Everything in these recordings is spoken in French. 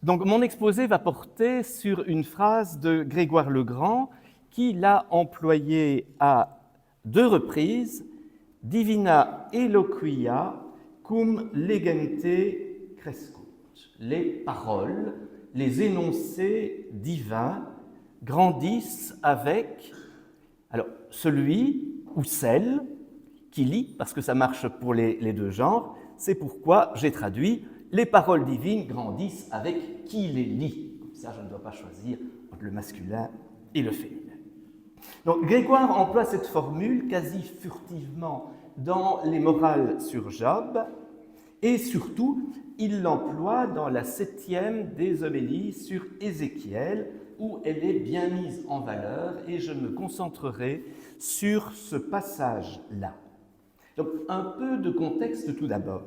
Donc, mon exposé va porter sur une phrase de Grégoire le Grand qui l'a employée à 2 reprises, Divina eloquia cum legente crescunt. Les paroles, les énoncés divins grandissent avec celui ou celle qui lit, parce que ça marche pour les deux genres. C'est pourquoi j'ai traduit « Les paroles divines grandissent avec qui les lit ». Comme ça, je ne dois pas choisir entre le masculin et le féminin. Donc, Grégoire emploie cette formule quasi furtivement dans les Morales sur Job, et surtout, il l'emploie dans la 7e des homélies sur Ézéchiel, où elle est bien mise en valeur, et je me concentrerai sur ce passage-là. Donc, un peu de contexte tout d'abord.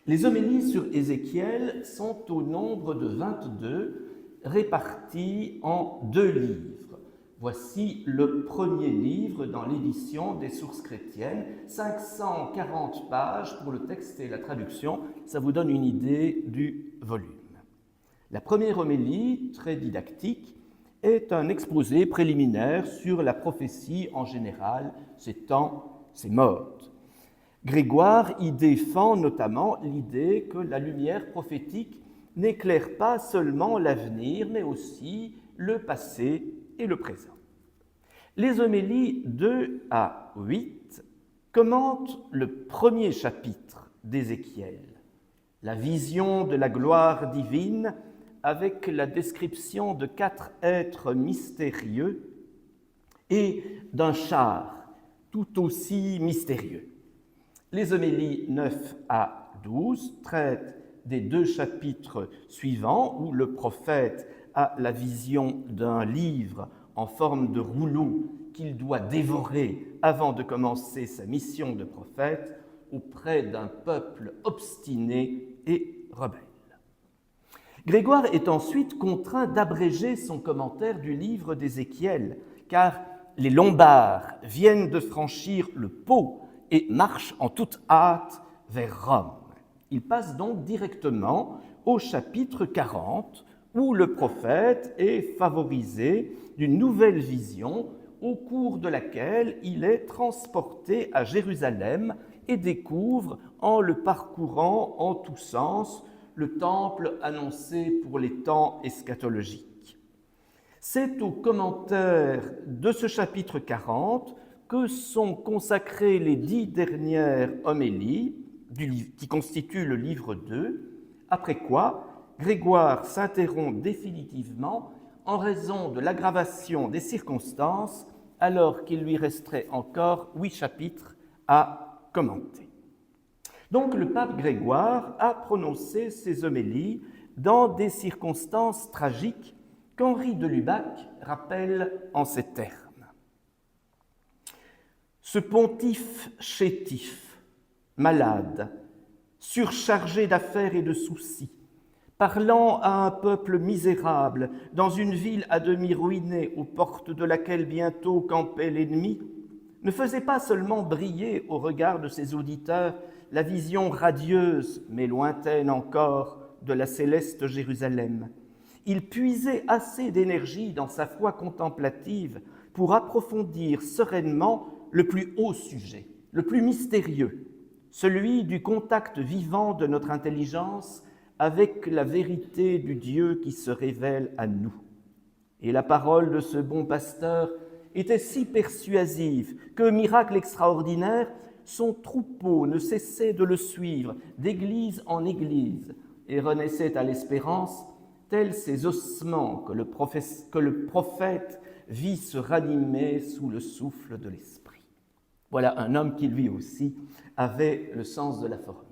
Les homélies sur Ézéchiel sont au nombre de 22, réparties en 2 livres. Voici le premier livre dans l'édition des sources chrétiennes, 540 pages pour le texte et la traduction, ça vous donne une idée du volume. La première homélie, très didactique, est un exposé préliminaire sur la prophétie en général, ses temps, ses modes. Grégoire y défend notamment l'idée que la lumière prophétique n'éclaire pas seulement l'avenir, mais aussi le passé et le présent. Les homélies 2 à 8 commentent le premier chapitre d'Ézéchiel, la vision de la gloire divine avec la description de 4 êtres mystérieux et d'un char tout aussi mystérieux. Les homélies 9 à 12 traitent des 2 chapitres suivants où le prophète a la vision d'un livre en forme de rouleau qu'il doit dévorer avant de commencer sa mission de prophète auprès d'un peuple obstiné et rebelle. Grégoire est ensuite contraint d'abréger son commentaire du livre d'Ézéchiel, car les Lombards viennent de franchir le Pô et marchent en toute hâte vers Rome. Il passe donc directement au chapitre 40, où le prophète est favorisé d'une nouvelle vision au cours de laquelle il est transporté à Jérusalem et découvre, en le parcourant en tous sens, le temple annoncé pour les temps eschatologiques. C'est au commentaire de ce chapitre 40 que sont consacrées les 10 dernières homélies qui constituent le livre 2, après quoi Grégoire s'interrompt définitivement en raison de l'aggravation des circonstances, alors qu'il lui resterait encore 8 chapitres à commenter. Donc le pape Grégoire a prononcé ces homélies dans des circonstances tragiques qu'Henri de Lubac rappelle en ces termes. Ce pontife chétif, malade, surchargé d'affaires et de soucis, parlant à un peuple misérable dans une ville à demi ruinée aux portes de laquelle bientôt campait l'ennemi, ne faisait pas seulement briller au regard de ses auditeurs la vision radieuse, mais lointaine encore, de la céleste Jérusalem. Il puisait assez d'énergie dans sa foi contemplative pour approfondir sereinement le plus haut sujet, le plus mystérieux, celui du contact vivant de notre intelligence avec la vérité du Dieu qui se révèle à nous. Et la parole de ce bon pasteur était si persuasive que, miracle extraordinaire, son troupeau ne cessait de le suivre d'église en église et renaissait à l'espérance, tels ces ossements que le prophète vit se ranimer sous le souffle de l'esprit. Voilà un homme qui lui aussi avait le sens de la formule.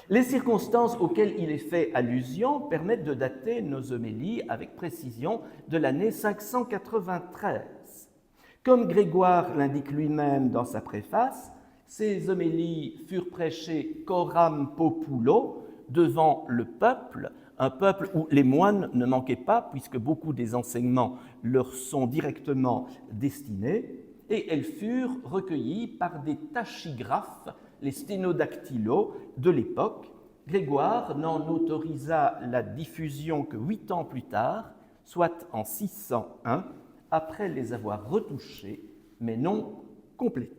Les circonstances auxquelles il est fait allusion permettent de dater nos homélies avec précision de l'année 593. Comme Grégoire l'indique lui-même dans sa préface, ces homélies furent prêchées coram populo, devant le peuple, un peuple où les moines ne manquaient pas, puisque beaucoup des enseignements leur sont directement destinés, et elles furent recueillies par des tachygraphes, les sténodactylos de l'époque, Grégoire n'en autorisa la diffusion que 8 ans plus tard, soit en 601, après les avoir retouchés, mais non complétés.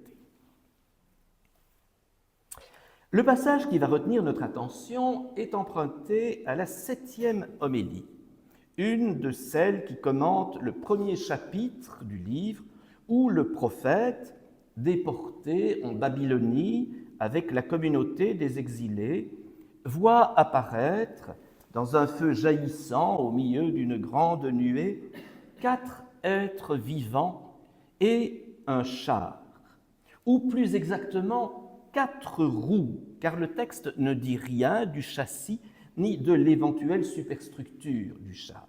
Le passage qui va retenir notre attention est emprunté à la 7e homélie, une de celles qui commentent le premier chapitre du livre où le prophète, déporté en Babylonie avec la communauté des exilés, voit apparaître, dans un feu jaillissant au milieu d'une grande nuée, 4 êtres vivants et un char, ou plus exactement 4 roues, car le texte ne dit rien du châssis ni de l'éventuelle superstructure du char.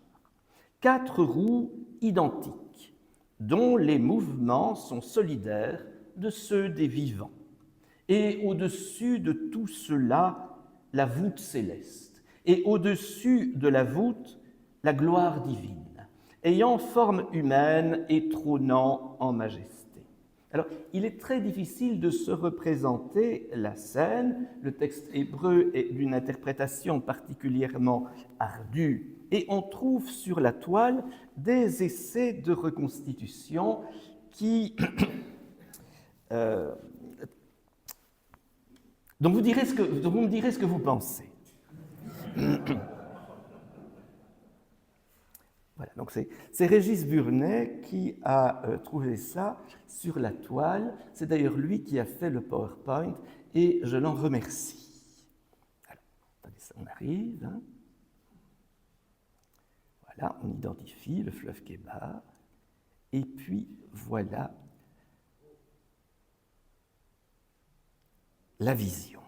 4 roues identiques, dont les mouvements sont solidaires de ceux des vivants. Et au-dessus de tout cela, la voûte céleste, et au-dessus de la voûte, la gloire divine, ayant forme humaine et trônant en majesté. Alors, il est très difficile de se représenter la scène. Le texte hébreu est d'une interprétation particulièrement ardue, et on trouve sur la toile des essais de reconstitution qui dont vous me direz ce que vous pensez. Voilà, donc c'est Régis Burnet qui a trouvé ça sur la toile. C'est d'ailleurs lui qui a fait le PowerPoint et je l'en remercie. Alors, attendez, on arrive. Hein. Voilà, on identifie le fleuve Kébar. Et puis, voilà la vision.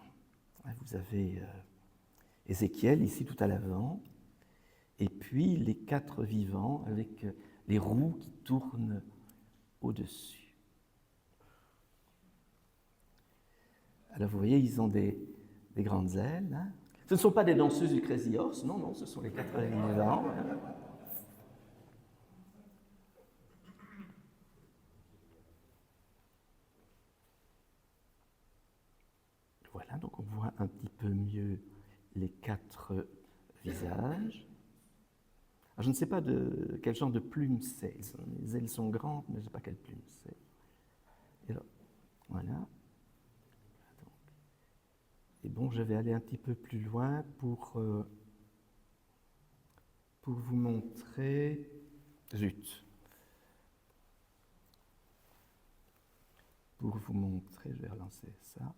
Vous avez Ézéchiel ici tout à l'avant, et puis les 4 vivants avec les roues qui tournent au-dessus. Alors vous voyez, ils ont des grandes ailes. Hein. Ce ne sont pas des danseuses du Crazy Horse, non, non, ce sont les 4 vivants. Voilà, donc on voit un petit peu mieux les 4 visages. Alors, je ne sais pas de quel genre de plume c'est. Les ailes sont grandes, mais je ne sais pas quelle plume c'est. Et alors, voilà. Donc, et bon, je vais aller un petit peu plus loin pour vous montrer... Zut. Pour vous montrer, je vais relancer ça.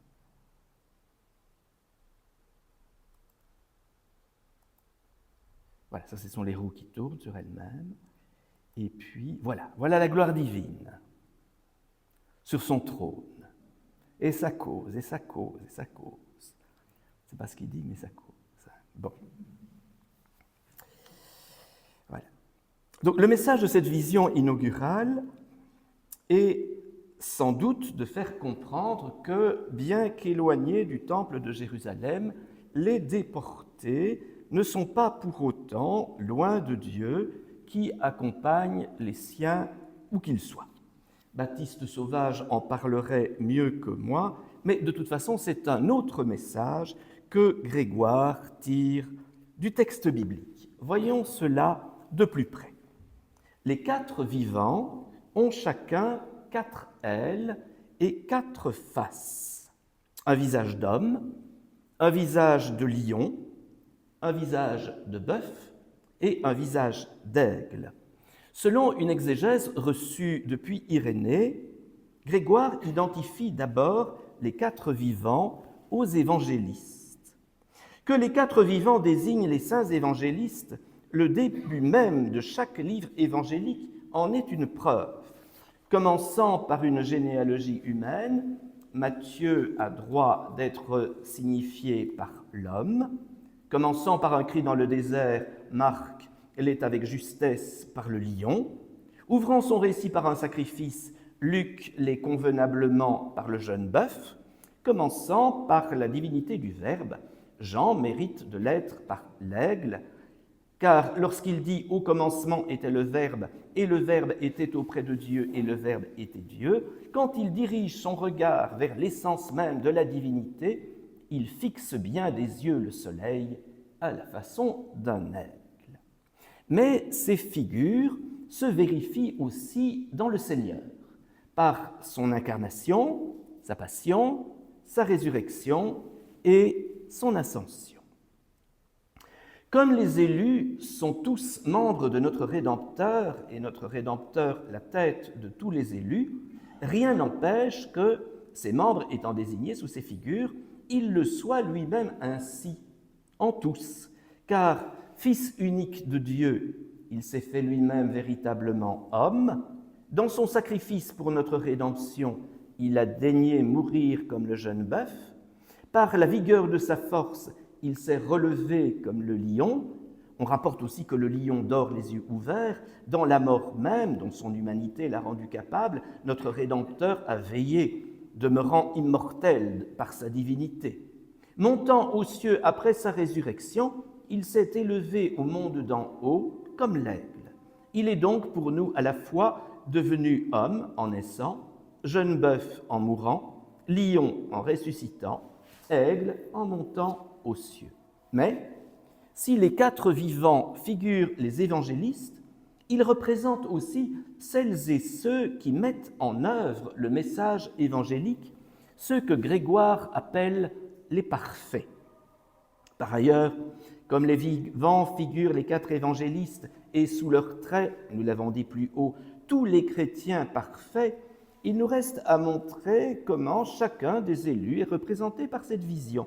Voilà, ça, ce sont les roues qui tournent sur elles-mêmes. Et puis, voilà la gloire divine sur son trône. Et ça cause, et ça cause, et ça cause. C'est pas ce qu'il dit, mais ça cause. Bon. Voilà. Donc, le message de cette vision inaugurale est sans doute de faire comprendre que, bien qu'éloignés du temple de Jérusalem, les déportés ne sont pas pour autant loin de Dieu qui accompagne les siens où qu'ils soient. Baptiste Sauvage en parlerait mieux que moi, mais de toute façon, c'est un autre message que Grégoire tire du texte biblique. Voyons cela de plus près. Les 4 vivants ont chacun 4 ailes et 4 faces. Un visage d'homme, un visage de lion, un visage de bœuf et un visage d'aigle. Selon une exégèse reçue depuis Irénée, Grégoire identifie d'abord les 4 vivants aux évangélistes. Que les 4 vivants désignent les saints évangélistes, le début même de chaque livre évangélique en est une preuve. Commençant par une généalogie humaine, Matthieu a droit d'être signifié par l'homme. Commençant par un cri dans le désert, Marc l'est avec justesse par le lion. Ouvrant son récit par un sacrifice, Luc l'est convenablement par le jeune bœuf. Commençant par la divinité du Verbe, Jean mérite de l'être par l'aigle, car lorsqu'il dit « Au commencement était le Verbe, et le Verbe était auprès de Dieu, et le Verbe était Dieu », quand il dirige son regard vers l'essence même de la divinité, il fixe bien des yeux le soleil à la façon d'un aigle. Mais ces figures se vérifient aussi dans le Seigneur, par son incarnation, sa passion, sa résurrection et son ascension. Comme les élus sont tous membres de notre Rédempteur, et notre Rédempteur la tête de tous les élus, rien n'empêche que, ces membres étant désignés sous ces figures, il le soit lui-même ainsi, en tous, car, Fils unique de Dieu, il s'est fait lui-même véritablement homme, dans son sacrifice pour notre rédemption, il a daigné mourir comme le jeune bœuf, par la vigueur de sa force, il s'est relevé comme le lion. On rapporte aussi que le lion dort les yeux ouverts. Dans la mort même, dont son humanité l'a rendu capable, notre Rédempteur a veillé, demeurant immortel par sa divinité. Montant aux cieux après sa résurrection, il s'est élevé au monde d'en haut comme l'aigle. Il est donc pour nous à la fois devenu homme en naissant, jeune bœuf en mourant, lion en ressuscitant, aigle en montant aux cieux. Mais, si les quatre vivants figurent les évangélistes, ils représentent aussi celles et ceux qui mettent en œuvre le message évangélique, ceux que Grégoire appelle les parfaits. Par ailleurs, comme les vivants figurent les quatre évangélistes et sous leurs traits, nous l'avons dit plus haut, tous les chrétiens parfaits, il nous reste à montrer comment chacun des élus est représenté par cette vision.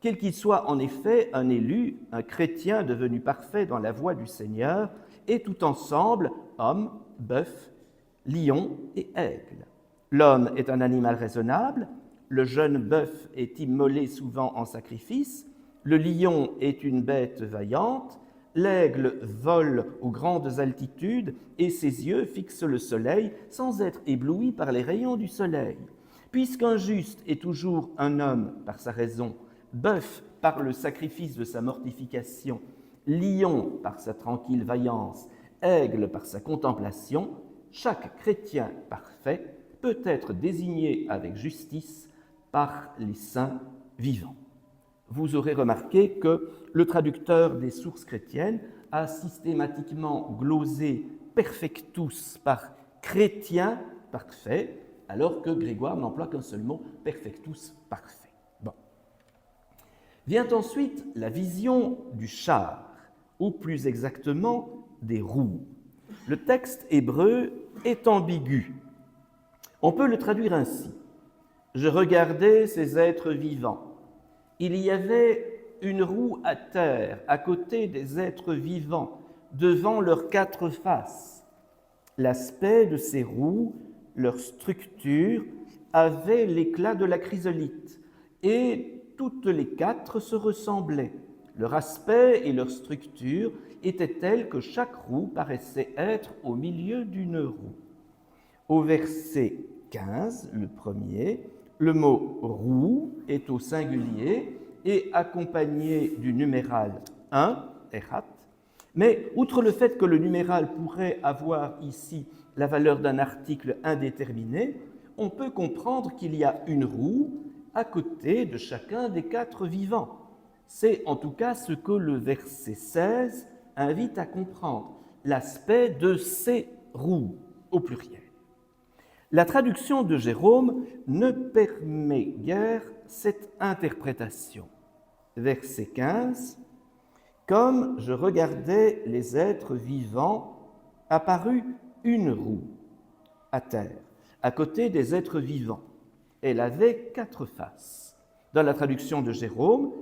Quel qu'il soit en effet un élu, un chrétien devenu parfait dans la voie du Seigneur, et tout ensemble, homme, bœuf, lion et aigle. L'homme est un animal raisonnable, le jeune bœuf est immolé souvent en sacrifice, le lion est une bête vaillante, l'aigle vole aux grandes altitudes et ses yeux fixent le soleil sans être ébloui par les rayons du soleil. Puisqu'un juste est toujours un homme par sa raison, bœuf par le sacrifice de sa mortification, lion par sa tranquille vaillance, aigle par sa contemplation, chaque chrétien parfait peut être désigné avec justice par les saints vivants. Vous aurez remarqué que le traducteur des sources chrétiennes a systématiquement glosé perfectus par chrétien parfait, alors que Grégoire n'emploie qu'un seul mot, perfectus parfait. Bon. Vient ensuite la vision du char, ou plus exactement des roues. Le texte hébreu est ambigu. On peut le traduire ainsi. Je regardais ces êtres vivants. Il y avait une roue à terre à côté des êtres vivants, devant leurs quatre faces. L'aspect de ces roues, leur structure, avait l'éclat de la chrysolite, et toutes les quatre se ressemblaient. Leur aspect et leur structure étaient tels que chaque roue paraissait être au milieu d'une roue. Au verset 15, le premier, le mot « roue » est au singulier et accompagné du numéral 1, Echat, mais outre le fait que le numéral pourrait avoir ici la valeur d'un article indéterminé, on peut comprendre qu'il y a une roue à côté de chacun des quatre vivants. C'est en tout cas ce que le verset 16 invite à comprendre, l'aspect de ces roues au pluriel. La traduction de Jérôme ne permet guère cette interprétation. Verset 15. « Comme je regardais les êtres vivants, apparut une roue à terre, à côté des êtres vivants. Elle avait quatre faces. » Dans la traduction de Jérôme,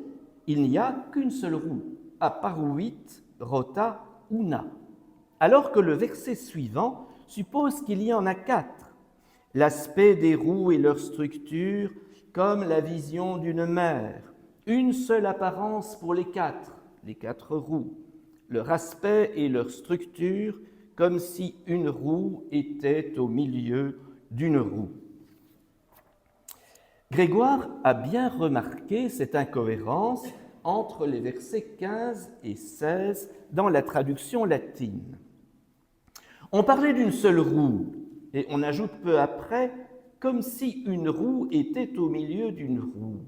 il n'y a qu'une seule roue, apparuit rota una, alors que le verset suivant suppose qu'il y en a quatre. L'aspect des roues et leur structure, comme la vision d'une mer, une seule apparence pour les quatre roues, leur aspect et leur structure, comme si une roue était au milieu d'une roue. Grégoire a bien remarqué cette incohérence entre les versets 15 et 16 dans la traduction latine. On parlait d'une seule roue, et on ajoute peu après, comme si une roue était au milieu d'une roue.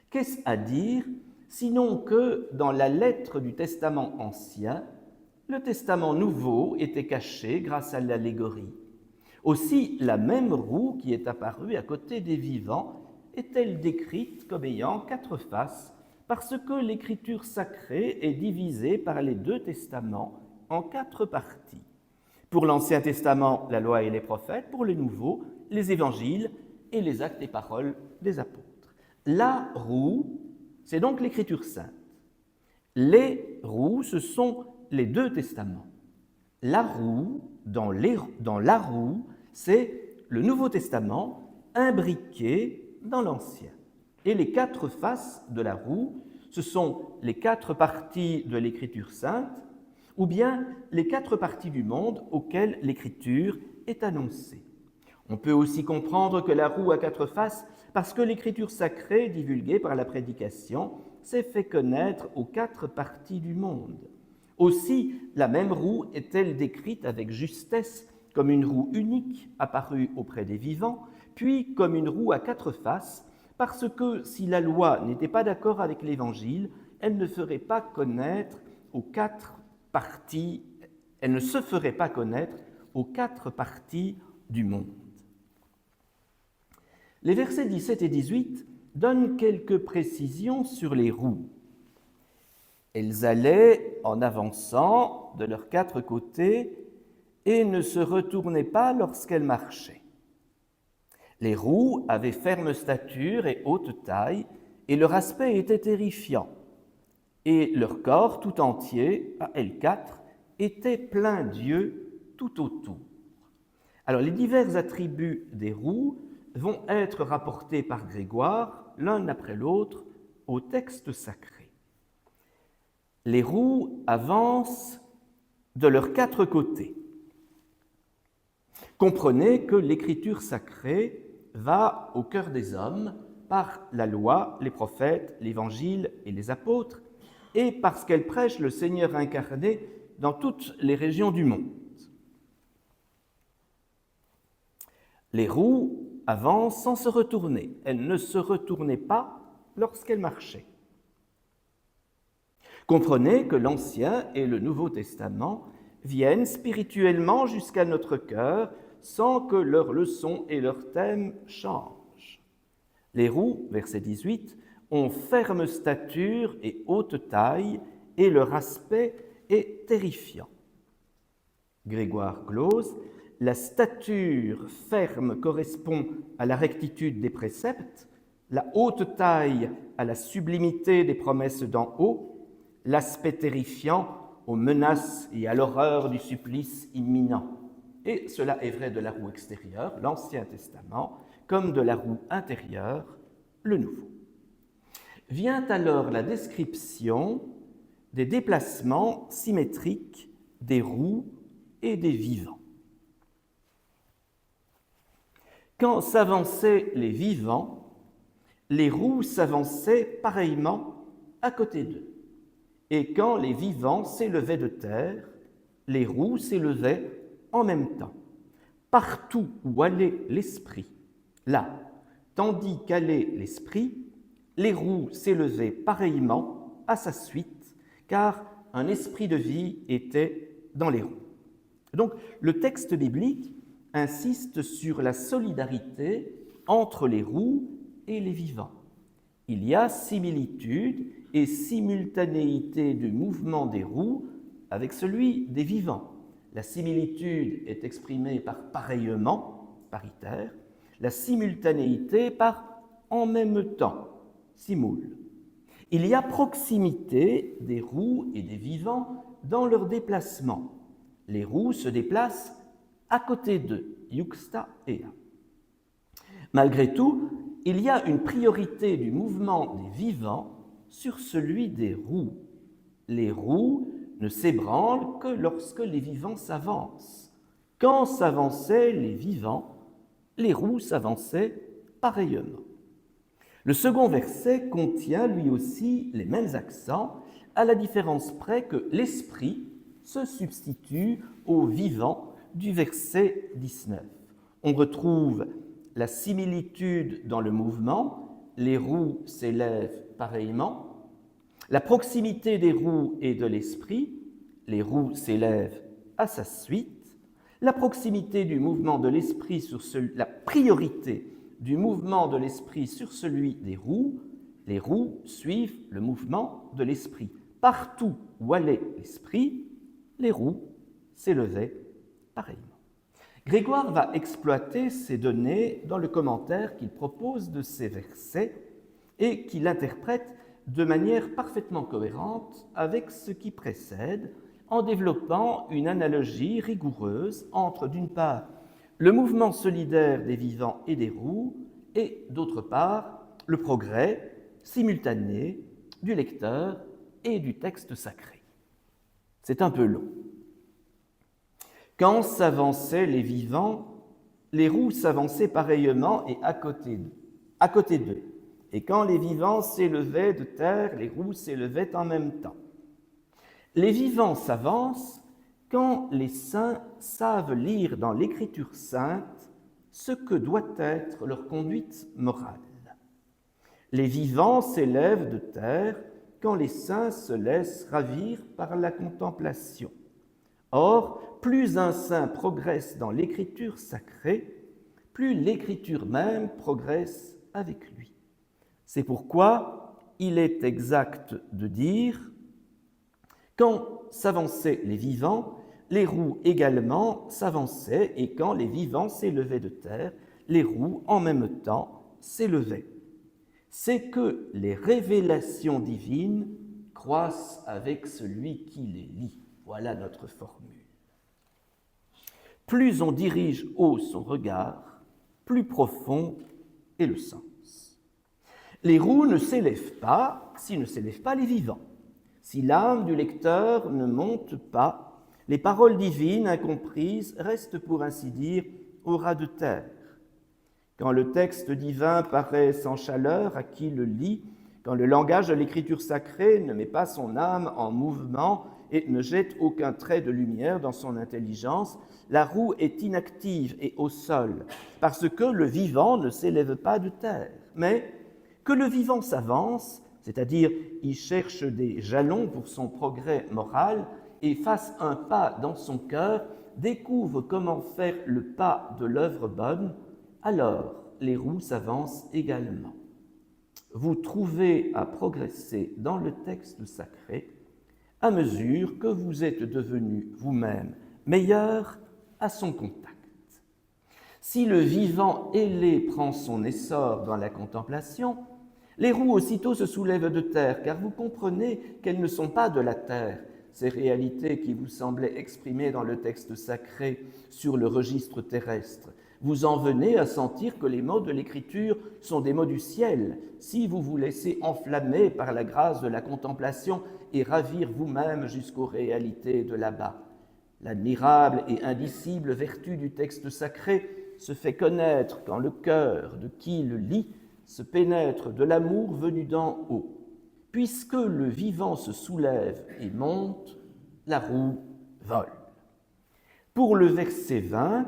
Qu'est-ce à dire sinon que dans la lettre du Testament ancien, le Testament nouveau était caché grâce à l'allégorie. Aussi, la même roue qui est apparue à côté des vivants est-elle décrite comme ayant 4 faces parce que l'écriture sacrée est divisée par les 2 testaments en 4 parties. Pour l'Ancien Testament, la loi et les prophètes, pour le Nouveau, les évangiles et les actes et paroles des apôtres. La roue, c'est donc l'écriture sainte. Les roues, ce sont les 2 testaments. La roue, dans la roue, c'est le Nouveau Testament imbriqué dans l'Ancien. Et les 4 faces de la roue, ce sont les 4 parties de l'Écriture sainte, ou bien les 4 parties du monde auxquelles l'Écriture est annoncée. On peut aussi comprendre que la roue a 4 faces parce que l'Écriture sacrée, divulguée par la prédication, s'est fait connaître aux 4 parties du monde. Aussi, la même roue est-elle décrite avec justesse comme une roue unique apparue auprès des vivants, puis comme une roue à 4 faces, parce que si la loi n'était pas d'accord avec l'Évangile, elle ne ferait pas connaître aux 4 parties, elle ne se ferait pas connaître aux 4 parties du monde. Les versets 17 et 18 donnent quelques précisions sur les roues. Elles allaient en avançant de leurs 4 côtés et ne se retournaient pas lorsqu'elles marchaient. Les roues avaient ferme stature et haute taille, et leur aspect était terrifiant. Et leur corps tout entier, à L4, était plein d'yeux tout autour. Alors, les divers attributs des roues vont être rapportés par Grégoire, l'un après l'autre, au texte sacré. Les roues avancent de leurs 4 côtés. Comprenez que l'écriture sacrée va au cœur des hommes par la loi, les prophètes, l'évangile et les apôtres, et parce qu'elle prêche le Seigneur incarné dans toutes les régions du monde. Les roues avancent sans se retourner. Elles ne se retournaient pas lorsqu'elles marchaient. Comprenez que l'Ancien et le Nouveau Testament viennent spirituellement jusqu'à notre cœur sans que leurs leçons et leurs thèmes changent. Les roues, verset 18, ont ferme stature et haute taille, et leur aspect est terrifiant. Grégoire glose, la stature ferme correspond à la rectitude des préceptes, la haute taille à la sublimité des promesses d'en haut, l'aspect terrifiant aux menaces et à l'horreur du supplice imminent. Et cela est vrai de la roue extérieure, l'Ancien Testament, comme de la roue intérieure, le Nouveau. Vient alors la description des déplacements symétriques des roues et des vivants. Quand s'avançaient les vivants, les roues s'avançaient pareillement à côté d'eux. Et quand les vivants s'élevaient de terre, les roues s'élevaient en même temps. Partout où allait l'esprit, là, tandis qu'allait l'esprit, les roues s'élevaient pareillement à sa suite, car un esprit de vie était dans les roues. Donc, le texte biblique insiste sur la solidarité entre les roues et les vivants. Il y a similitude et simultanéité du mouvement des roues avec celui des vivants. La similitude est exprimée par pareillement, paritaire, la simultanéité par en même temps, simul. Il y a proximité des roues et des vivants dans leur déplacement. Les roues se déplacent à côté d'eux, iuxta ea. Malgré tout, il y a une priorité du mouvement des vivants sur celui des roues. Les roues ne s'ébranlent que lorsque les vivants s'avancent. Quand s'avançaient les vivants, les roues s'avançaient pareillement. Le second verset contient lui aussi les mêmes accents, à la différence près que l'esprit se substitue au vivant du verset 19. On retrouve la similitude dans le mouvement, les roues s'élèvent pareillement. La proximité des roues et de l'esprit, les roues s'élèvent à sa suite. La proximité du mouvement de l'esprit sur la priorité du mouvement de l'esprit sur celui des roues, les roues suivent le mouvement de l'esprit. Partout où allait l'esprit, les roues s'élevaient pareillement. Grégoire va exploiter ces données dans le commentaire qu'il propose de ces versets et qu'il interprète de manière parfaitement cohérente avec ce qui précède, en développant une analogie rigoureuse entre, d'une part, le mouvement solidaire des vivants et des roues, et, d'autre part, le progrès simultané du lecteur et du texte sacré. C'est un peu long. Quand s'avançaient les vivants, les roues s'avançaient pareillement et à côté d'eux. Et quand les vivants s'élevaient de terre, les roues s'élevaient en même temps. Les vivants s'avancent quand les saints savent lire dans l'Écriture sainte ce que doit être leur conduite morale. Les vivants s'élèvent de terre quand les saints se laissent ravir par la contemplation. Or, plus un saint progresse dans l'écriture sacrée, plus l'écriture même progresse avec lui. C'est pourquoi il est exact de dire « Quand s'avançaient les vivants, les roues également s'avançaient, et quand les vivants s'élevaient de terre, les roues en même temps s'élevaient. C'est que les révélations divines croissent avec celui qui les lit. » Voilà notre formule. Plus on dirige haut son regard, plus profond est le sens. Les roues ne s'élèvent pas si ne s'élèvent pas les vivants. Si l'âme du lecteur ne monte pas, les paroles divines incomprises restent pour ainsi dire au ras de terre. Quand le texte divin paraît sans chaleur à qui le lit, quand le langage de l'écriture sacrée ne met pas son âme en mouvement et ne jette aucun trait de lumière dans son intelligence, la roue est inactive et au sol, parce que le vivant ne s'élève pas de terre, mais que le vivant s'avance, c'est-à-dire y cherche des jalons pour son progrès moral et fasse un pas dans son cœur, découvre comment faire le pas de l'œuvre bonne, alors les roues s'avancent également. Vous trouvez à progresser dans le texte sacré à mesure que vous êtes devenu vous-même meilleur à son contact. Si le vivant ailé prend son essor dans la contemplation, les roues aussitôt se soulèvent de terre, car vous comprenez qu'elles ne sont pas de la terre, ces réalités qui vous semblaient exprimées dans le texte sacré sur le registre terrestre. Vous en venez à sentir que les mots de l'Écriture sont des mots du ciel, si vous vous laissez enflammer par la grâce de la contemplation et ravir vous-même jusqu'aux réalités de là-bas. L'admirable et indicible vertu du texte sacré se fait connaître quand le cœur de qui le lit se pénètre de l'amour venu d'en haut. Puisque le vivant se soulève et monte, la roue vole. Pour le verset 20,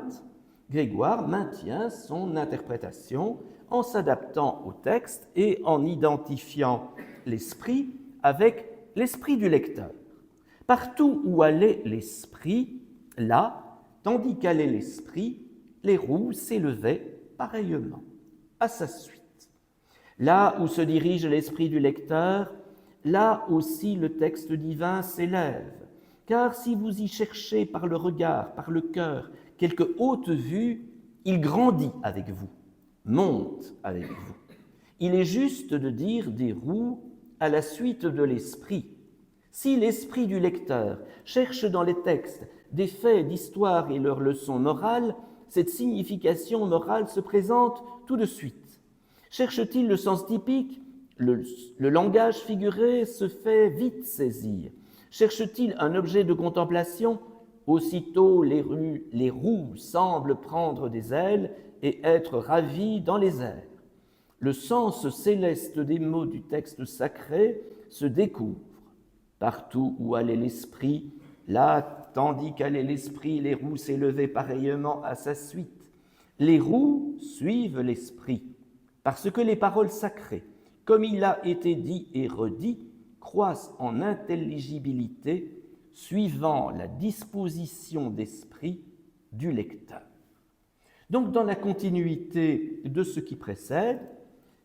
Grégoire maintient son interprétation en s'adaptant au texte et en identifiant l'esprit avec l'esprit du lecteur. Partout où allait l'esprit, là, tandis qu'allait l'esprit, les roues s'élevaient pareillement, à sa suite. Là où se dirige l'esprit du lecteur, là aussi le texte divin s'élève, car si vous y cherchez par le regard, par le cœur, quelque haute vue, il grandit avec vous, monte avec vous. Il est juste de dire des roues à la suite de l'esprit. Si l'esprit du lecteur cherche dans les textes des faits d'histoire et leurs leçons morales, cette signification morale se présente tout de suite. Cherche-t-il le sens typique? Le langage figuré se fait vite saisir. Cherche-t-il un objet de contemplation? Aussitôt les roues semblent prendre des ailes et être ravies dans les airs. Le sens céleste des mots du texte sacré se découvre. Partout où allait l'esprit, là, tandis qu'allait l'esprit, les roues s'élevaient pareillement à sa suite. Les roues suivent l'esprit. parce que les paroles sacrées, comme il a été dit et redit, croissent en intelligibilité suivant la disposition d'esprit du lecteur. Donc, dans la continuité de ce qui précède,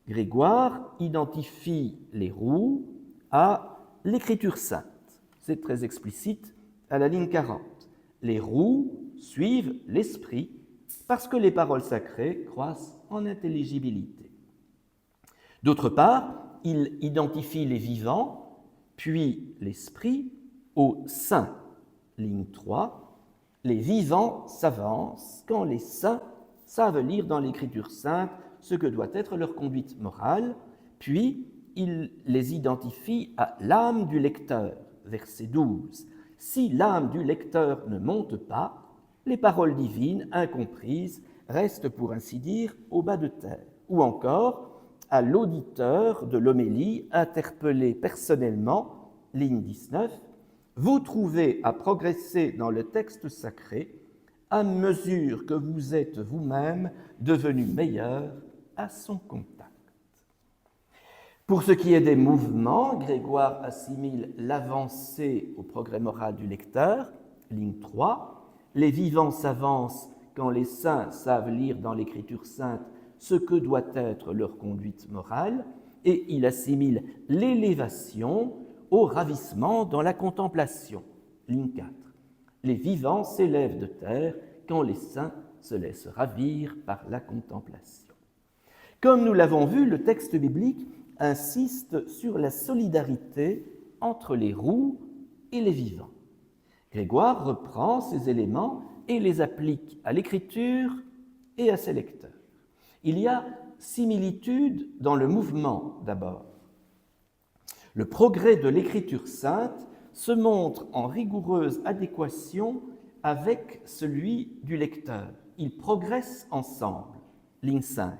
Grégoire identifie les roues à l'écriture sainte. C'est très explicite à la ligne 40. Les roues suivent l'esprit parce que les paroles sacrées croissent en intelligibilité. D'autre part, il identifie les vivants, puis l'esprit aux saints. Ligne 3. Les vivants s'avancent quand les saints savent lire dans l'écriture sainte ce que doit être leur conduite morale, puis il les identifie à l'âme du lecteur, verset 12. Si l'âme du lecteur ne monte pas, les paroles divines, incomprises, restent pour ainsi dire au bas de terre. Ou encore, à l'auditeur de l'homélie interpellé personnellement, ligne 19, vous trouvez à progresser dans le texte sacré à mesure que vous êtes vous-même devenu meilleur à son contact. Pour ce qui est des mouvements, Grégoire assimile l'avancée au progrès moral du lecteur, ligne 3. Les vivants s'avancent quand les saints savent lire dans l'écriture sainte ce que doit être leur conduite morale, et il assimile l'élévation au ravissement dans la contemplation, ligne 4. Les vivants s'élèvent de terre quand les saints se laissent ravir par la contemplation. Comme nous l'avons vu, le texte biblique insiste sur la solidarité entre les roues et les vivants. Grégoire reprend ces éléments et les applique à l'écriture et à ses lecteurs. Il y a similitude dans le mouvement d'abord. Le progrès de l'écriture sainte se montre en rigoureuse adéquation avec celui du lecteur. Ils progressent ensemble. Ligne 5.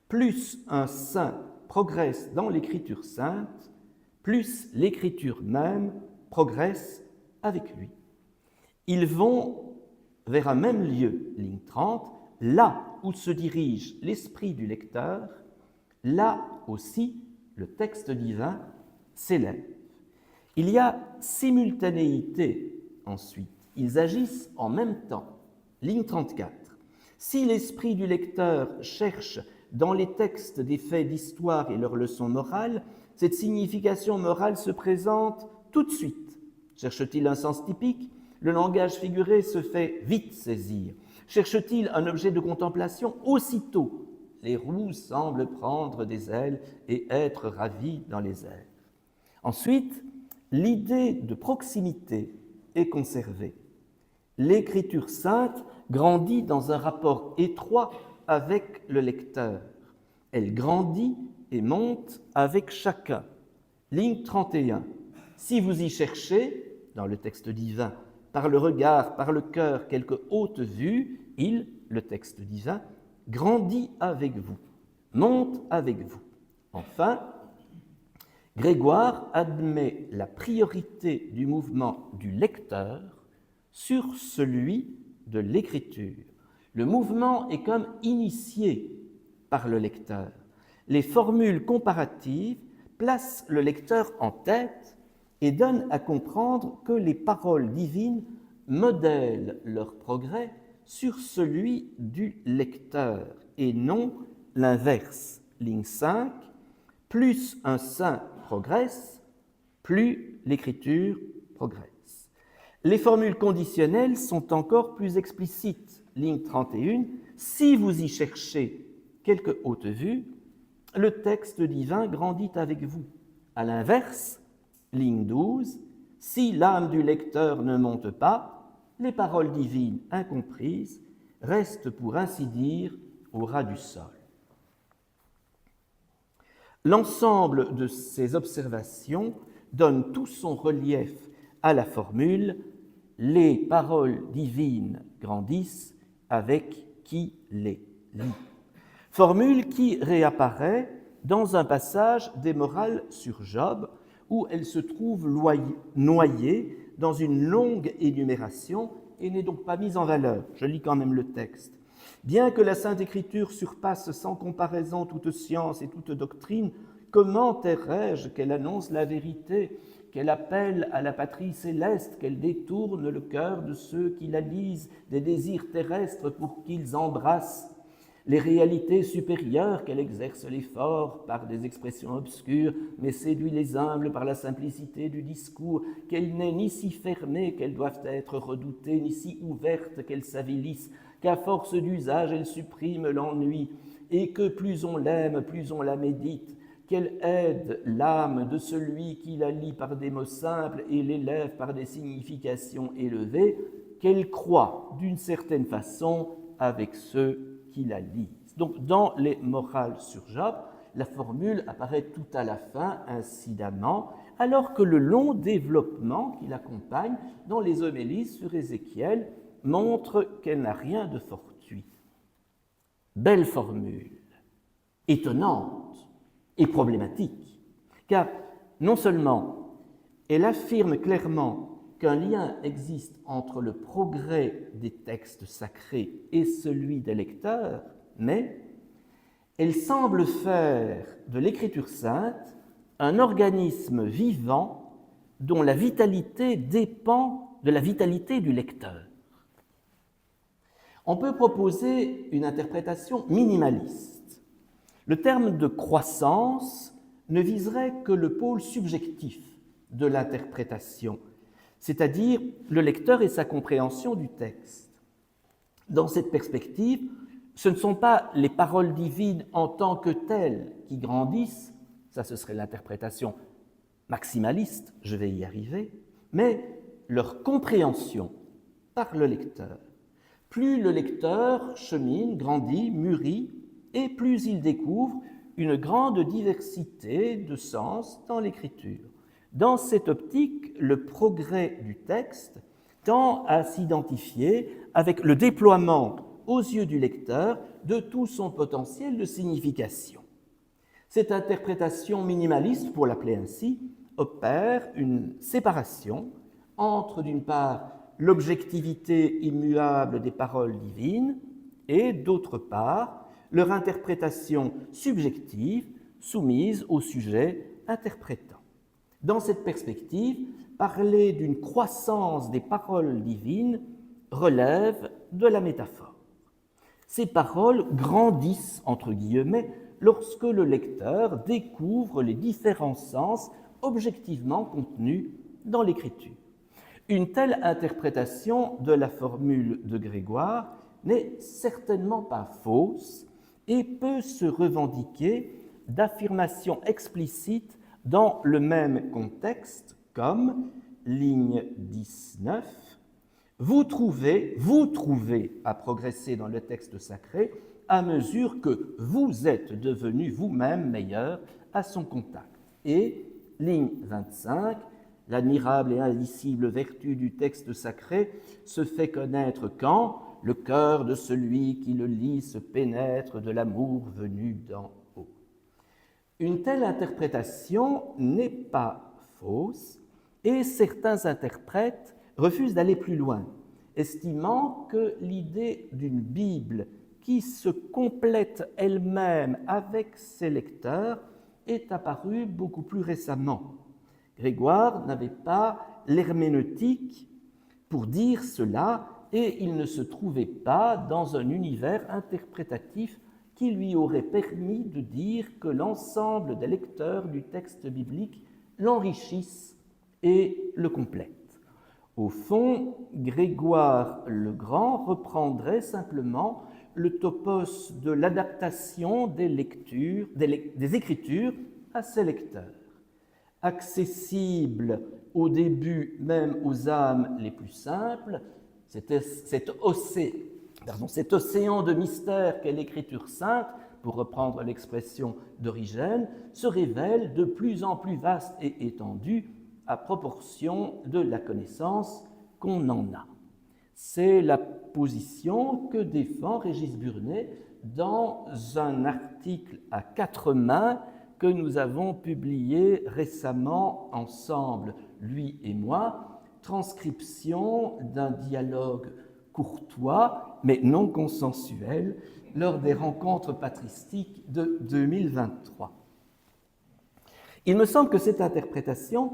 Plus un saint progresse dans l'écriture sainte, plus l'écriture même progresse avec lui. Ils vont vers un même lieu, ligne 30, là où se dirige l'esprit du lecteur, là aussi le texte divin s'élève. Il y a simultanéité ensuite. Ils agissent en même temps. Ligne 34. Si l'esprit du lecteur cherche dans les textes des faits d'histoire et leurs leçons morales, cette signification morale se présente tout de suite. Cherche-t-il un sens typique? Le langage figuré se fait vite saisir. Cherche-t-il un objet de contemplation? Aussitôt, les roues semblent prendre des ailes et être ravies dans les airs. Ensuite, l'idée de proximité est conservée. L'écriture sainte grandit dans un rapport étroit avec le lecteur. Elle grandit et monte avec chacun. Ligne 31. Si vous y cherchez, dans le texte divin, par le regard, par le cœur, quelque haute vue, il, le texte divin, grandit avec vous, monte avec vous. Enfin, Grégoire admet la priorité du mouvement du lecteur sur celui de l'écriture. Le mouvement est comme initié par le lecteur. Les formules comparatives placent le lecteur en tête et donnent à comprendre que les paroles divines modèlent leur progrès sur celui du lecteur et non l'inverse. Ligne 5, plus un saint progresse, plus l'écriture progresse. Les formules conditionnelles sont encore plus explicites. Ligne 31, si vous y cherchez quelque haute vue, le texte divin grandit avec vous. À l'inverse, ligne 12, si l'âme du lecteur ne monte pas, les paroles divines incomprises restent pour ainsi dire au ras du sol. L'ensemble de ces observations donne tout son relief à la formule « les paroles divines grandissent avec qui les lit ». Formule qui réapparaît dans un passage des Morales sur Job, où elle se trouve noyée dans une longue énumération et n'est donc pas mise en valeur. Je lis quand même le texte. Bien que la Sainte Écriture surpasse sans comparaison toute science et toute doctrine, comment tairais-je qu'elle annonce la vérité, qu'elle appelle à la patrie céleste, qu'elle détourne le cœur de ceux qui la lisent des désirs terrestres pour qu'ils embrassent les réalités supérieures, qu'elle exerce l'effort par des expressions obscures, mais séduit les humbles par la simplicité du discours, qu'elle n'est ni si fermée qu'elles doivent être redoutées, ni si ouverte qu'elles s'avilissent, qu'à force d'usage elle supprime l'ennui, et que plus on l'aime, plus on la médite, qu'elle aide l'âme de celui qui la lit par des mots simples et l'élève par des significations élevées, qu'elle croit d'une certaine façon avec ceux qui la lisent. Donc, dans les Morales sur Job, la formule apparaît tout à la fin, incidemment, alors que le long développement qui l'accompagne dans les homélies sur Ézéchiel montre qu'elle n'a rien de fortuit. Belle formule, étonnante et problématique, car non seulement elle affirme clairement qu'un lien existe entre le progrès des textes sacrés et celui des lecteurs, mais elle semble faire de l'Écriture sainte un organisme vivant dont la vitalité dépend de la vitalité du lecteur. On peut proposer une interprétation minimaliste. Le terme de croissance ne viserait que le pôle subjectif de l'interprétation, c'est-à-dire le lecteur et sa compréhension du texte. Dans cette perspective, ce ne sont pas les paroles divines en tant que telles qui grandissent, ça ce serait l'interprétation maximaliste, je vais y arriver, mais leur compréhension par le lecteur. Plus le lecteur chemine, grandit, mûrit, et plus il découvre une grande diversité de sens dans l'écriture. Dans cette optique, le progrès du texte tend à s'identifier avec le déploiement aux yeux du lecteur de tout son potentiel de signification. Cette interprétation minimaliste, pour l'appeler ainsi, opère une séparation entre, d'une part, l'objectivité immuable des paroles divines et, d'autre part, leur interprétation subjective soumise au sujet interprétant. Dans cette perspective, parler d'une croissance des paroles divines relève de la métaphore. Ces paroles grandissent, entre guillemets, lorsque le lecteur découvre les différents sens objectivement contenus dans l'écriture. Une telle interprétation de la formule de Grégoire n'est certainement pas fausse et peut se revendiquer d'affirmations explicites dans le même contexte, comme ligne 19, vous trouvez à progresser dans le texte sacré à mesure que vous êtes devenu vous-même meilleur à son contact. Et ligne 25, l'admirable et indicible vertu du texte sacré se fait connaître quand le cœur de celui qui le lit se pénètre de l'amour venu d'en haut. Une telle interprétation n'est pas fausse et certains interprètes refusent d'aller plus loin, estimant que l'idée d'une Bible qui se complète elle-même avec ses lecteurs est apparue beaucoup plus récemment. Grégoire n'avait pas l'herméneutique pour dire cela et il ne se trouvait pas dans un univers interprétatif qui lui aurait permis de dire que l'ensemble des lecteurs du texte biblique l'enrichissent et le complètent. Au fond, Grégoire le Grand reprendrait simplement le topos de l'adaptation des Écritures à ses lecteurs. Accessible au début même aux âmes les plus simples, cet océan de mystère qu'est l'Écriture sainte, pour reprendre l'expression d'Origène, se révèle de plus en plus vaste et étendu à proportion de la connaissance qu'on en a. C'est la position que défend Régis Burnet dans un article à 4 mains que nous avons publié récemment ensemble, lui et moi, transcription d'un dialogue courtois, mais non consensuel, lors des rencontres patristiques de 2023. Il me semble que cette interprétation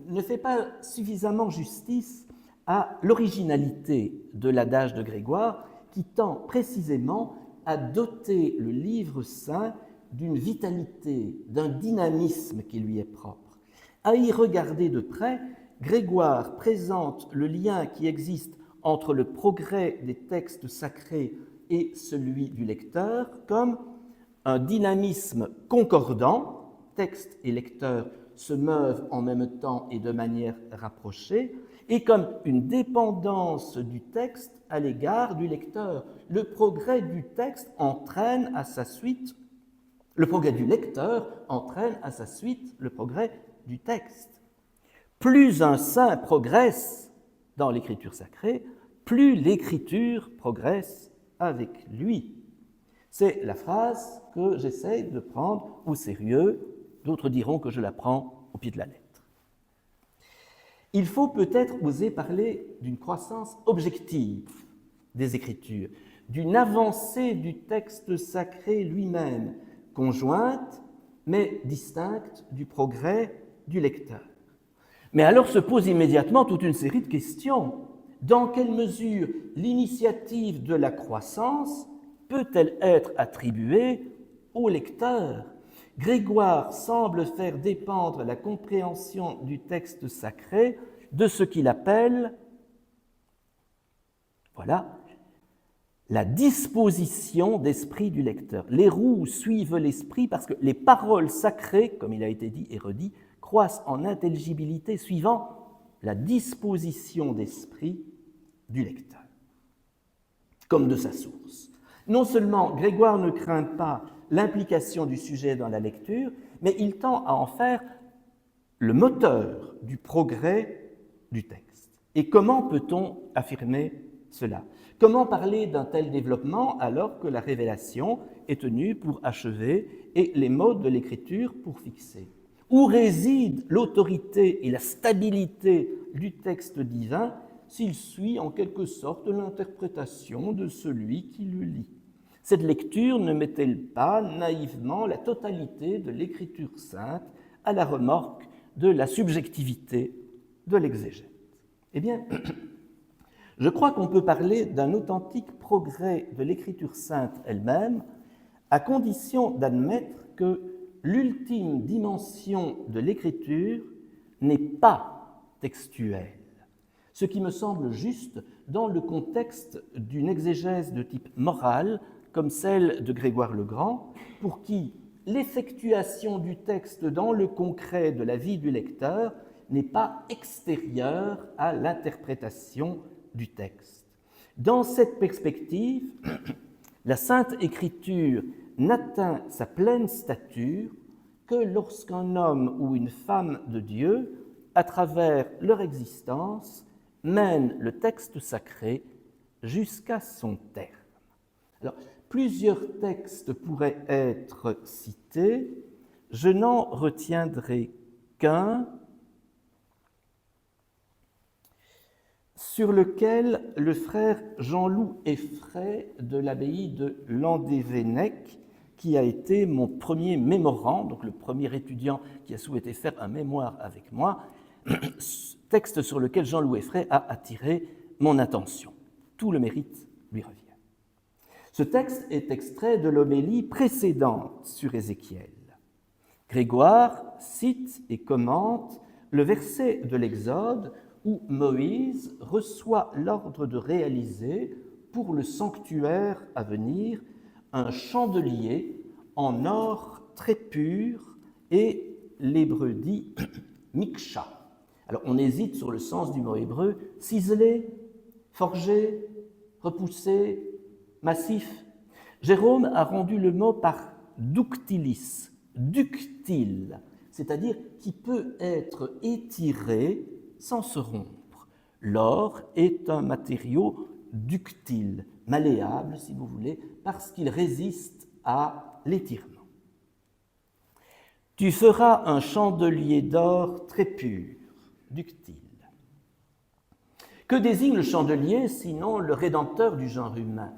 ne fait pas suffisamment justice à l'originalité de l'adage de Grégoire, qui tend précisément à doter le livre saint d'une vitalité, d'un dynamisme qui lui est propre. À y regarder de près, Grégoire présente le lien qui existe entre le progrès des textes sacrés et celui du lecteur comme un dynamisme concordant, texte et lecteur se meuvent en même temps et de manière rapprochée, et comme une dépendance du texte à l'égard du lecteur. Le progrès du texte entraîne à sa suite, le progrès du lecteur entraîne à sa suite le progrès du texte. Plus un saint progresse dans l'écriture sacrée, plus l'écriture progresse avec lui. C'est la phrase que j'essaie de prendre au sérieux. D'autres diront que je la prends au pied de la lettre. Il faut peut-être oser parler d'une croissance objective des Écritures, d'une avancée du texte sacré lui-même, conjointe mais distincte du progrès du lecteur. Mais alors se pose immédiatement toute une série de questions. Dans quelle mesure l'initiative de la croissance peut-elle être attribuée au lecteur ? Grégoire semble faire dépendre la compréhension du texte sacré de ce qu'il appelle, voilà, la disposition d'esprit du lecteur. Les roues suivent l'esprit parce que les paroles sacrées, comme il a été dit et redit, croissent en intelligibilité suivant la disposition d'esprit du lecteur, comme de sa source. Non seulement Grégoire ne craint pas l'implication du sujet dans la lecture, mais il tend à en faire le moteur du progrès du texte. Et comment peut-on affirmer cela ? Comment parler d'un tel développement alors que la révélation est tenue pour achever et les modes de l'écriture pour fixer ? Où réside l'autorité et la stabilité du texte divin s'il suit en quelque sorte l'interprétation de celui qui le lit ? Cette lecture ne met-elle pas naïvement la totalité de l'écriture sainte à la remorque de la subjectivité de l'exégète ? Eh bien, je crois qu'on peut parler d'un authentique progrès de l'écriture sainte elle-même, à condition d'admettre que l'ultime dimension de l'écriture n'est pas textuelle, ce qui me semble juste dans le contexte d'une exégèse de type moral, comme celle de Grégoire le Grand, pour qui l'effectuation du texte dans le concret de la vie du lecteur n'est pas extérieure à l'interprétation du texte. Dans cette perspective, la Sainte Écriture n'atteint sa pleine stature que lorsqu'un homme ou une femme de Dieu, à travers leur existence, mène le texte sacré jusqu'à son terme. Alors, plusieurs textes pourraient être cités, je n'en retiendrai qu'un sur lequel le frère Jean-Loup Effray de l'abbaye de Landévennec, qui a été mon premier mémorand, donc le premier étudiant qui a souhaité faire un mémoire avec moi, texte sur lequel Jean-Loup Effray a attiré mon attention. Tout le mérite lui revient. Ce texte est extrait de l'homélie précédente sur Ézéchiel. Grégoire cite et commente le verset de l'Exode où Moïse reçoit l'ordre de réaliser pour le sanctuaire à venir un chandelier en or très pur et l'hébreu dit miksha. Alors on hésite sur le sens du mot hébreu, ciselé, forgé, repoussé, massif. Jérôme a rendu le mot par ductilis, ductile, c'est-à-dire qui peut être étiré sans se rompre. L'or est un matériau ductile, malléable si vous voulez, parce qu'il résiste à l'étirement. Tu feras un chandelier d'or très pur, ductile. Que désigne le chandelier, sinon le rédempteur du genre humain?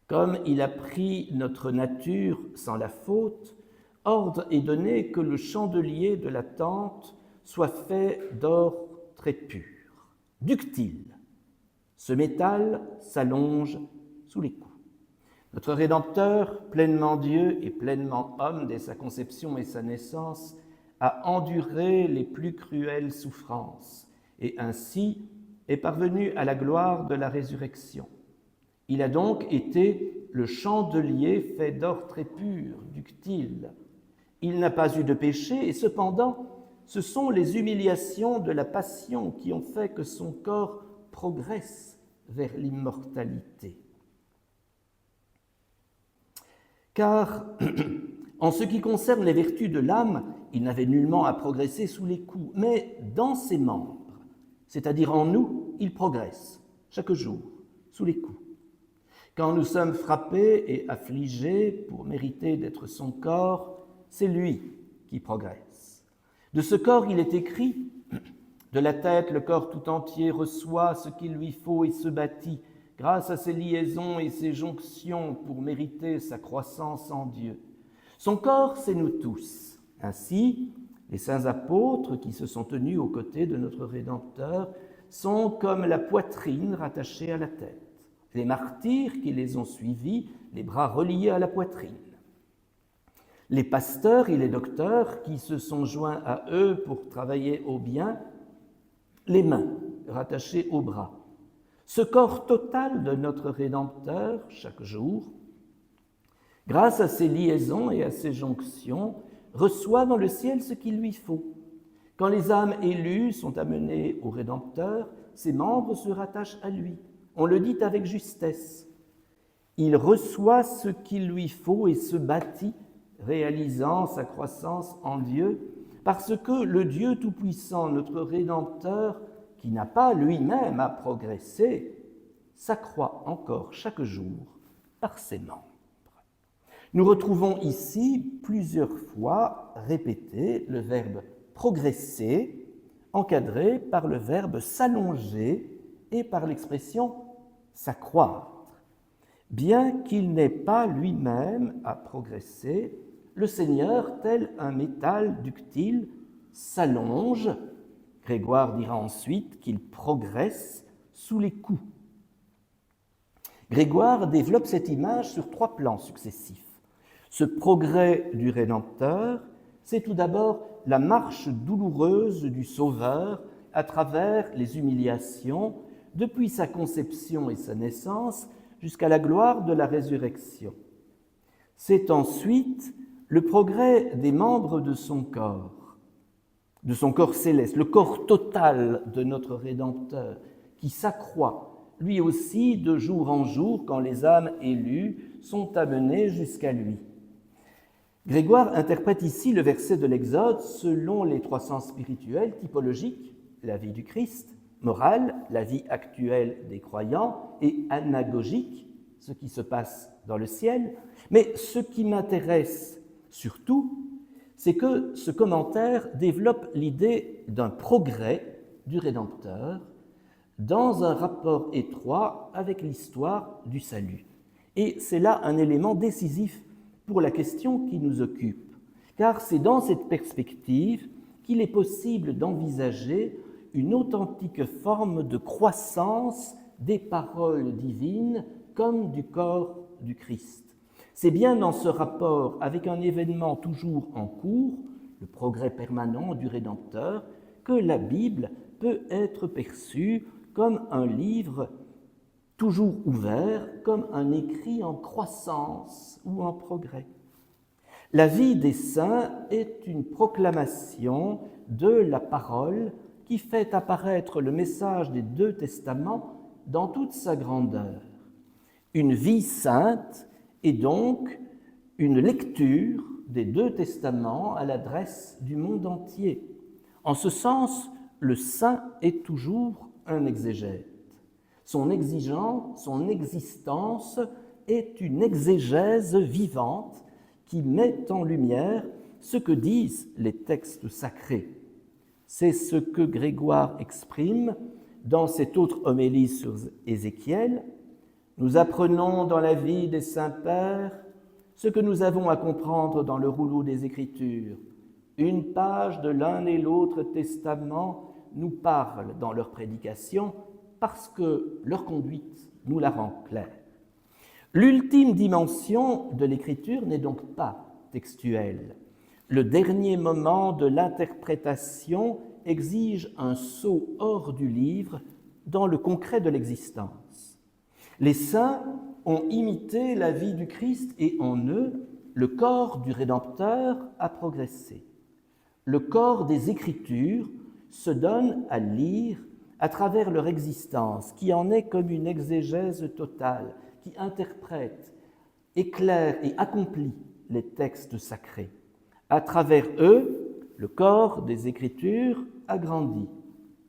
Comme il a pris notre nature sans la faute, ordre est donné que le chandelier de la tente soit fait d'or très pur, ductile. Ce métal s'allonge sous les coups. Notre Rédempteur, pleinement Dieu et pleinement homme dès sa conception et sa naissance, a enduré les plus cruelles souffrances et ainsi est parvenu à la gloire de la résurrection. Il a donc été le chandelier fait d'or très pur, ductile. Il n'a pas eu de péché et cependant, ce sont les humiliations de la passion qui ont fait que son corps progresse vers l'immortalité. Car, en ce qui concerne les vertus de l'âme, il n'avait nullement à progresser sous les coups, mais dans ses membres, c'est-à-dire en nous, il progresse chaque jour sous les coups. Quand nous sommes frappés et affligés pour mériter d'être son corps, c'est lui qui progresse. De ce corps, il est écrit, de la tête, le corps tout entier reçoit ce qu'il lui faut et se bâtit, grâce à ses liaisons et ses jonctions pour mériter sa croissance en Dieu. Son corps, c'est nous tous. Ainsi, les saints apôtres qui se sont tenus aux côtés de notre Rédempteur sont comme la poitrine rattachée à la tête. Les martyrs qui les ont suivis, les bras reliés à la poitrine. Les pasteurs et les docteurs qui se sont joints à eux pour travailler au bien, les mains rattachées aux bras. Ce corps total de notre Rédempteur, chaque jour, grâce à ses liaisons et à ses jonctions, reçoit dans le ciel ce qu'il lui faut. Quand les âmes élues sont amenées au Rédempteur, ses membres se rattachent à lui. On le dit avec justesse. Il reçoit ce qu'il lui faut et se bâtit, réalisant sa croissance en Dieu, parce que le Dieu Tout-Puissant, notre Rédempteur, qui n'a pas lui-même à progresser, s'accroît encore chaque jour par ses membres. Nous retrouvons ici plusieurs fois répété le verbe progresser, encadré par le verbe s'allonger et par l'expression s'accroître. Bien qu'il n'ait pas lui-même à progresser, le Seigneur, tel un métal ductile, s'allonge. Grégoire dira ensuite qu'il progresse sous les coups. Grégoire développe cette image sur 3 plans successifs. Ce progrès du Rédempteur, c'est tout d'abord la marche douloureuse du Sauveur à travers les humiliations depuis sa conception et sa naissance jusqu'à la gloire de la résurrection. C'est ensuite le progrès des membres de son corps céleste, le corps total de notre Rédempteur, qui s'accroît, lui aussi, de jour en jour, quand les âmes élues sont amenées jusqu'à lui. Grégoire interprète ici le verset de l'Exode selon les 3 sens spirituels typologiques, la vie du Christ, morale, la vie actuelle des croyants, et anagogique, ce qui se passe dans le ciel. Mais ce qui m'intéresse surtout, c'est que ce commentaire développe l'idée d'un progrès du Rédempteur dans un rapport étroit avec l'histoire du salut. Et c'est là un élément décisif pour la question qui nous occupe, car c'est dans cette perspective qu'il est possible d'envisager une authentique forme de croissance des paroles divines comme du corps du Christ. C'est bien dans ce rapport avec un événement toujours en cours, le progrès permanent du Rédempteur, que la Bible peut être perçue comme un livre toujours ouvert, comme un écrit en croissance ou en progrès. La vie des saints est une proclamation de la parole qui fait apparaître le message des 2 testaments dans toute sa grandeur. Une vie sainte est donc une lecture des 2 testaments à l'adresse du monde entier. En ce sens, le saint est toujours un exégète. Son existence est une exégèse vivante qui met en lumière ce que disent les textes sacrés. C'est ce que Grégoire exprime dans cette autre homélie sur Ézéchiel, nous apprenons dans la vie des saints pères ce que nous avons à comprendre dans le rouleau des Écritures. Une page de l'un et l'autre testament nous parle dans leur prédication parce que leur conduite nous la rend claire. L'ultime dimension de l'écriture n'est donc pas textuelle. Le dernier moment de l'interprétation exige un saut hors du livre dans le concret de l'existence. Les saints ont imité la vie du Christ et en eux, le corps du Rédempteur a progressé. Le corps des Écritures se donne à lire à travers leur existence, qui en est comme une exégèse totale, qui interprète, éclaire et accomplit les textes sacrés. À travers eux, le corps des Écritures a grandi.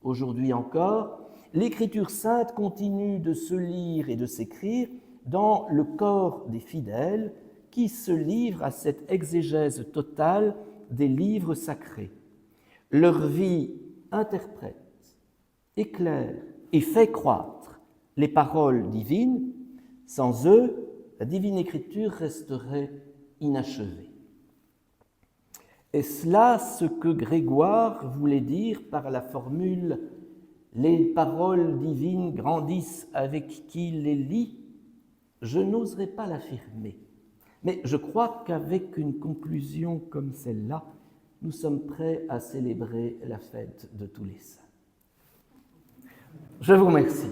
Aujourd'hui encore, l'Écriture sainte continue de se lire et de s'écrire dans le corps des fidèles qui se livrent à cette exégèse totale des livres sacrés. Leur vie interprète, éclaire et fait croître les paroles divines. Sans eux, la divine écriture resterait inachevée. Est-ce là ce que Grégoire voulait dire par la formule « Les paroles divines grandissent avec qui les lit » ? Je n'oserais pas l'affirmer, mais je crois qu'avec une conclusion comme celle-là, nous sommes prêts à célébrer la fête de tous les saints. Je vous remercie.